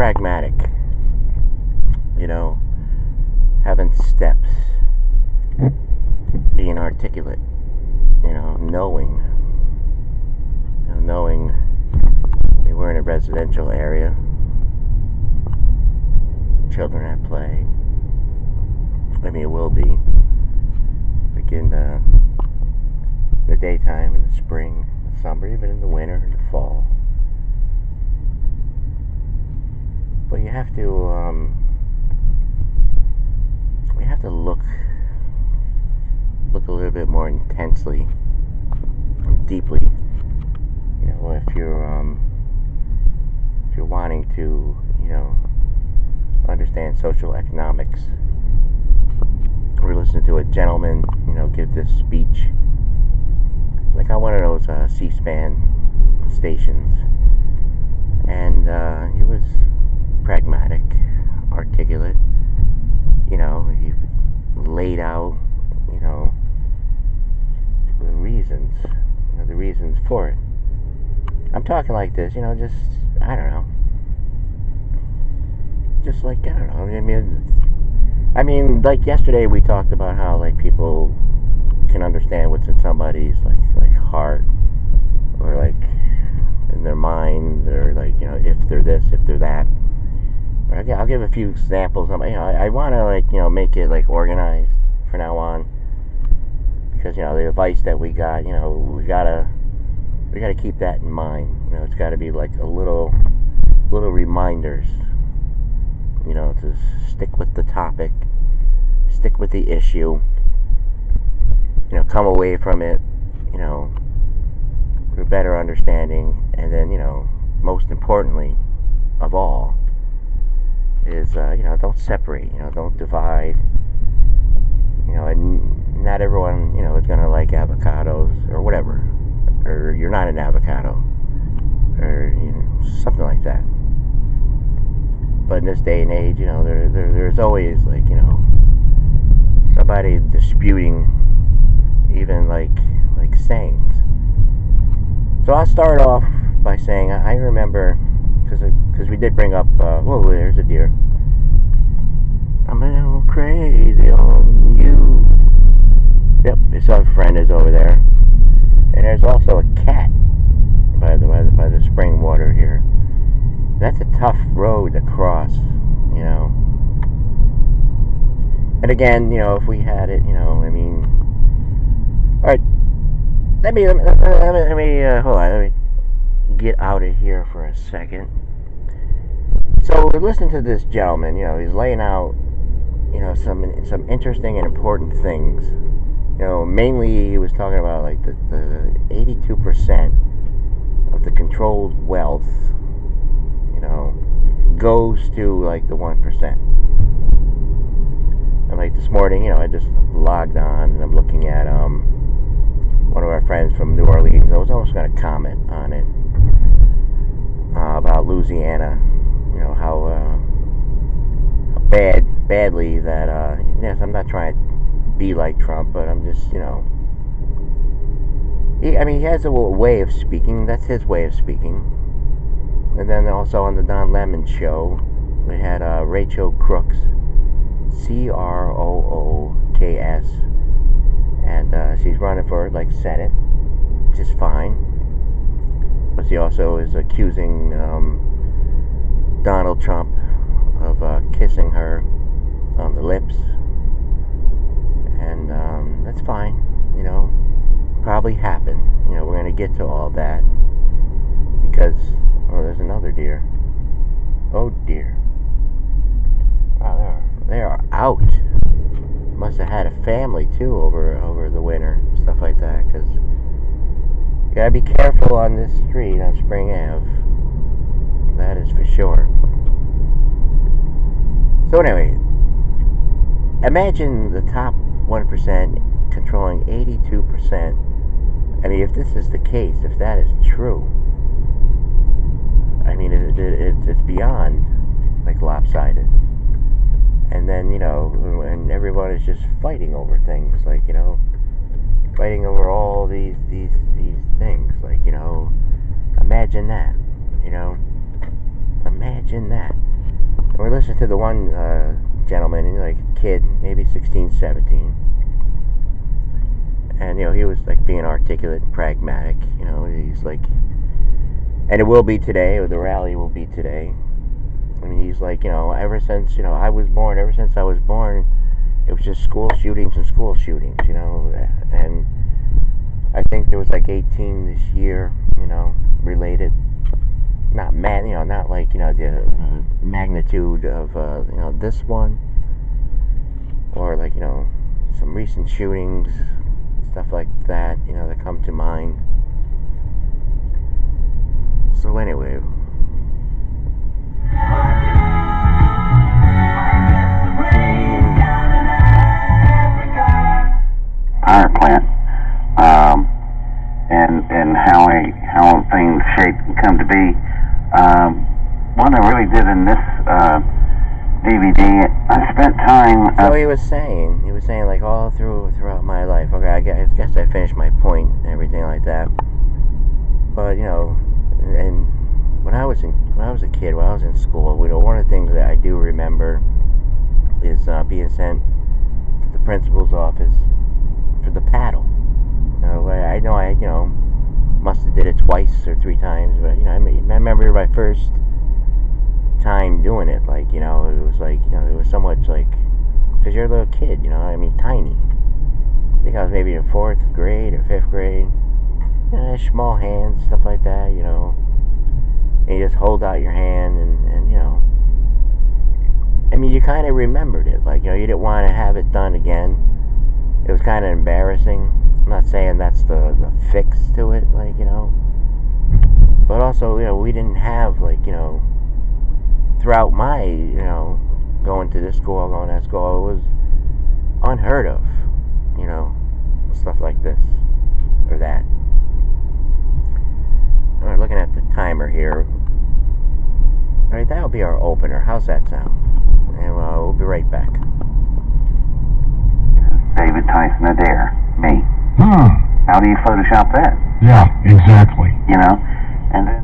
pragmatic, you know, having steps, being articulate, knowing we're in a residential area, children at play. It will be. Begin the daytime, in the spring, the summer, even in the winter, in the fall. But you have to look a little bit more intensely, deeply. If you're wanting to, understand social economics. We're listening to a gentleman, give this speech, like on one of those C-SPAN stations, and he was pragmatic, articulate. He laid out, the reasons for it. I'm talking like this, just, I don't know. Just like, I don't know. Like yesterday we talked about how, like, people can understand what's in somebody's, like heart, or, like, in their mind, or, like, if they're this, if they're that. I'll give a few examples. I want to, like, make it, like, organized from now on. Because, the advice that we got, we gotta keep that in mind. It's got to be like a little reminders, to stick with the topic, stick with the issue, come away from it, with a better understanding. And then, most importantly of all is, don't separate, don't divide, and not everyone, is going to like avocados or whatever, or you're not an avocado, or something like that. But in this day and age, there's always, like, somebody disputing even like sayings. So I'll start off by saying I remember, because we did bring up, whoa, there's a deer. I'm a little crazy on you. Yep, his other friend is over there. And there's also a cat by the spring water here. That's a tough road to cross, And again, if we had it, all right. Let me hold on. Let me get out of here for a second. So listen to this gentleman. He's laying out, some interesting and important things. Mainly he was talking about, like, the 82% of the controlled wealth, goes to, like, the 1%. And, like, this morning, I just logged on and I'm looking at one of our friends from New Orleans. I was almost going to comment on it, about Louisiana, how badly that, yes, I'm not trying to be like Trump, but I'm just, he has a way of speaking. That's his way of speaking. And then also on the Don Lemon show, we had Rachel Crooks, Crooks, and she's running for, like, Senate, which is fine. But she also is accusing Donald Trump of kissing her on the lips, and that's fine. Probably happened. We're gonna get to all that, because there's another deer. Oh dear! Wow, they are out. Must have had a family too over the winter, stuff like that. Because you gotta be careful on this street on Spring Ave. That is for sure. So anyway, imagine the top 1% controlling 82%. If this is the case, if that is true, it's beyond, like, lopsided. And then, and everyone is just fighting over things, like, fighting over all these things, like, imagine that, imagine Imagine that. And we're listening to the one gentleman, like a kid, maybe 16, 17. And, he was like being articulate and pragmatic. He's like, and it will be today, or the rally will be today. I mean, he's like, ever since, I was born, it was just school shootings and school shootings, and I think there was like 18 this year, related. Not not like, the magnitude of, this one, or like, some recent shootings, stuff like that, that come to mind. So anyway, power plant, and how things shape and come to be. What I really did in this DVD, I spent time. So he was saying like all throughout my life. Okay, I guess I finished my point and everything like that. But and when I was a kid, when I was in school, one of the things that I do remember is being sent to the principal's office for the paddle. I know I must have did it twice or 3 times, but I remember my first time doing it. Like it was like it was so much like, because you're a little kid, tiny. I think I was maybe in 4th grade or 5th grade. Small hands, stuff like that. And you just hold out your hand, and you kind of remembered it. Like you didn't want to have it done again. It was kind of embarrassing. I'm not saying that's the fix to it, like, but also, we didn't have, like, throughout my, going to this school, going to that school, it was unheard of, stuff like this or that. We're looking at the timer here. All right, that'll be our opener. How's that sound? And we'll be right back. David Tyson Adair, me. How do you Photoshop that? Yeah, exactly. And then